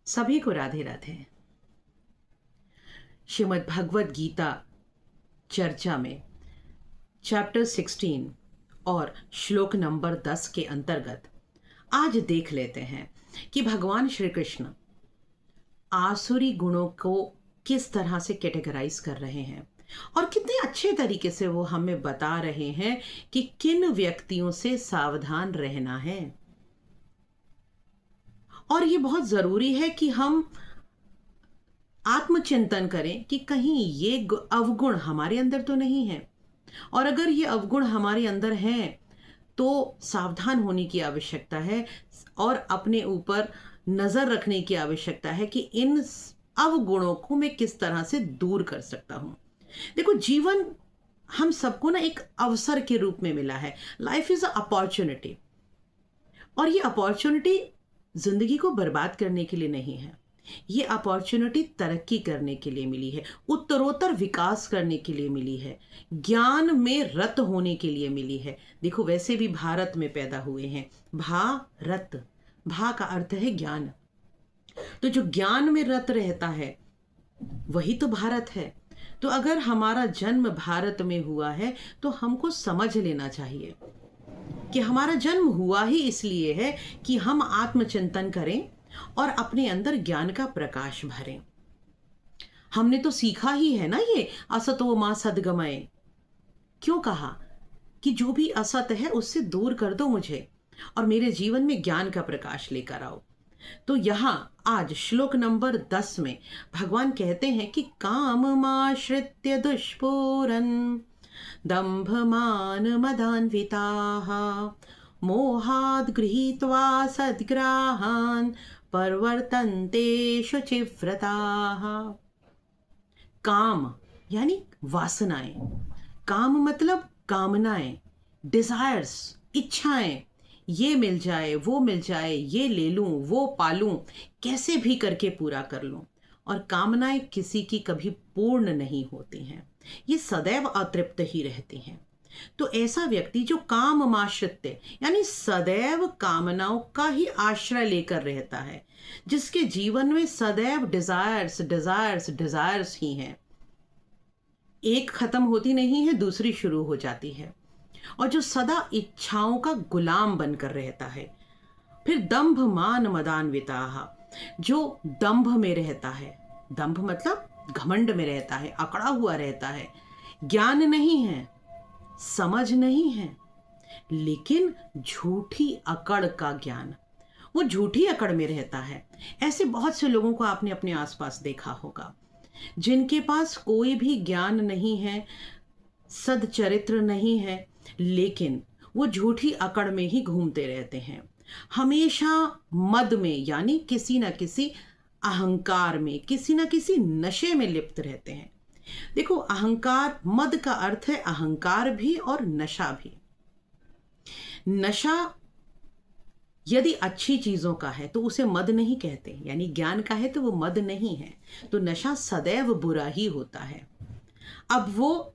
सभी को राधे राधे। श्रीमद् भगवत गीता चर्चा में चैप्टर 16 और श्लोक नंबर 10 के अंतर्गत आज देख लेते हैं कि भगवान श्री कृष्ण आसुरी गुणों को किस तरह से कैटेगराइज कर रहे हैं और कितने अच्छे तरीके से वो हमें बता रहे हैं कि किन व्यक्तियों से सावधान रहना है। और ये बहुत ज़रूरी है कि हम आत्मचिंतन करें कि कहीं ये अवगुण हमारे अंदर तो नहीं है, और अगर ये अवगुण हमारे अंदर हैं तो सावधान होने की आवश्यकता है और अपने ऊपर नज़र रखने की आवश्यकता है कि इन अवगुणों को मैं किस तरह से दूर कर सकता हूँ। देखो, जीवन हम सबको ना एक अवसर के रूप में मिला है। लाइफ इज़ अ अपॉर्चुनिटी, और ये अपॉर्चुनिटी ज़िंदगी को बर्बाद करने के लिए नहीं है। ये अपॉर्चुनिटी तरक्की करने के लिए मिली है, उत्तरोत्तर विकास करने के लिए मिली है, ज्ञान में रत होने के लिए मिली है। देखो, वैसे भी भारत में पैदा हुए हैं। भारत, भा का अर्थ है ज्ञान। तो जो ज्ञान में रत रहता है वही तो भारत है। तो अगर हमारा जन्म भारत में हुआ है तो हमको समझ लेना चाहिए कि हमारा जन्म हुआ ही इसलिए है कि हम आत्मचिंतन करें और अपने अंदर ज्ञान का प्रकाश भरें। हमने तो सीखा ही है ना, ये असतो मां सद्गमय। क्यों कहा कि जो भी असत है उससे दूर कर दो मुझे और मेरे जीवन में ज्ञान का प्रकाश लेकर आओ। तो यहाँ आज श्लोक नंबर 10 में भगवान कहते हैं कि काममाश्रित्य दुष्पूरन् दंभ मान मदान्विताः मोहाद् गृहीत्वा सद्ग्राहान् परवर्तन्ते शुचिव्रताः। काम यानी वासनाएं, काम मतलब कामनाएं, डिजायर्स, इच्छाएं, ये मिल जाए, वो मिल जाए, ये ले लूं, वो पालूं, कैसे भी करके पूरा कर लूं। और कामनाएं किसी की कभी पूर्ण नहीं होती हैं, ये सदैव अतृप्त ही रहती हैं। तो ऐसा व्यक्ति जो काममाश्रित्य यानी सदैव कामनाओं का ही आश्रय लेकर रहता है, जिसके जीवन में सदैव डिजायर्स डिजायर्स डिजायर्स ही हैं, एक खत्म होती नहीं है, दूसरी शुरू हो जाती है, और जो सदा इच्छाओं का गुलाम बनकर रहता है। फिर दंभ मान मदान्विताः, जो दंभ में रहता है, दंभ मतलब घमंड में रहता है, अकड़ा हुआ रहता है, ज्ञान नहीं है, समझ नहीं है, लेकिन झूठी अकड़ का ज्ञान, वो झूठी अकड़ में रहता है। ऐसे बहुत से लोगों को आपने अपने आसपास देखा होगा जिनके पास कोई भी ज्ञान नहीं है, सदचरित्र नहीं है, लेकिन वो झूठी अकड़ में ही घूमते रहते हैं, हमेशा मद में यानी किसी न किसी अहंकार में, किसी न किसी नशे में लिप्त रहते हैं। देखो, अहंकार, मद का अर्थ है अहंकार भी और नशा भी। नशा यदि अच्छी चीजों का है तो उसे मद नहीं कहते, यानी ज्ञान का है तो वो मद नहीं है। तो नशा सदैव बुरा ही होता है। अब वो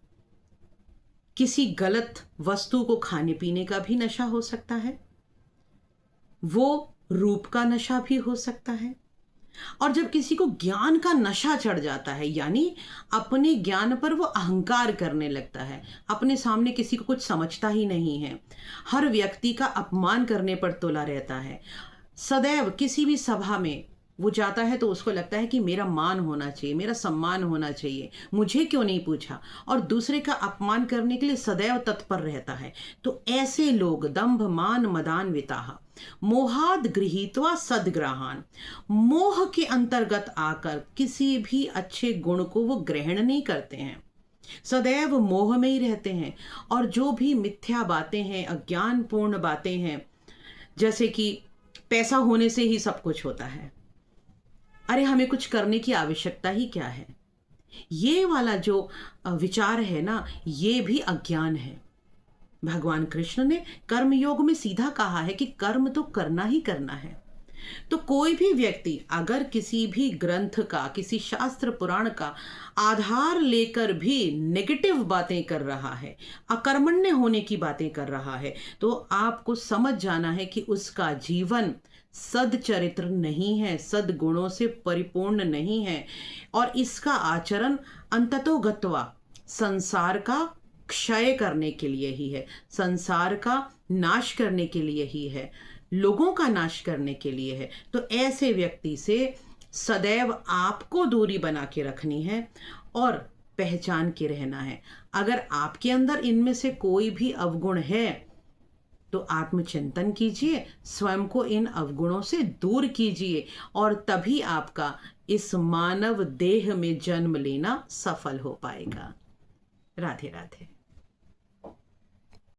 किसी गलत वस्तु को खाने पीने का भी नशा हो सकता है, वो रूप का नशा भी हो सकता है, और जब किसी को ज्ञान का नशा चढ़ जाता है यानी अपने ज्ञान पर वो अहंकार करने लगता है, अपने सामने किसी को कुछ समझता ही नहीं है, हर व्यक्ति का अपमान करने पर तुला रहता है, सदैव किसी भी सभा में वो जाता है तो उसको लगता है कि मेरा मान होना चाहिए, मेरा सम्मान होना चाहिए, मुझे क्यों नहीं पूछा, और दूसरे का अपमान करने के लिए सदैव तत्पर रहता है। तो ऐसे लोग दंभ मान मदान्विताः मोहाद गृहीत्वा सद्ग्राहान्, मोह के अंतर्गत आकर किसी भी अच्छे गुण को वो ग्रहण नहीं करते हैं, सदैव मोह में ही रहते हैं। और जो भी मिथ्या बातें हैं, अज्ञानपूर्ण बातें हैं, जैसे कि पैसा होने से ही सब कुछ होता है, अरे हमें कुछ करने की आवश्यकता ही क्या है, ये वाला जो विचार है ना, ये भी अज्ञान है। भगवान कृष्ण ने कर्म योग में सीधा कहा है कि कर्म तो करना ही करना है। तो कोई भी व्यक्ति अगर किसी भी ग्रंथ का, किसी शास्त्र पुराण का आधार लेकर भी नेगेटिव बातें कर रहा है, अकर्मण्य होने की बातें कर रहा है, तो आपको समझ जाना है कि उसका जीवन सदचरित्र नहीं है, सद्गुणों से परिपूर्ण नहीं है, और इसका आचरण अंततोगत्वा संसार का क्षय करने के लिए ही है, संसार का नाश करने के लिए ही है, लोगों का नाश करने के लिए है। तो ऐसे व्यक्ति से सदैव आपको दूरी बना के रखनी है और पहचान के रहना है। अगर आपके अंदर इनमें से कोई भी अवगुण है तो आत्मचिंतन कीजिए, स्वयं को इन अवगुणों से दूर कीजिए, और तभी आपका इस मानव देह में जन्म लेना सफल हो पाएगा। राधे राधे।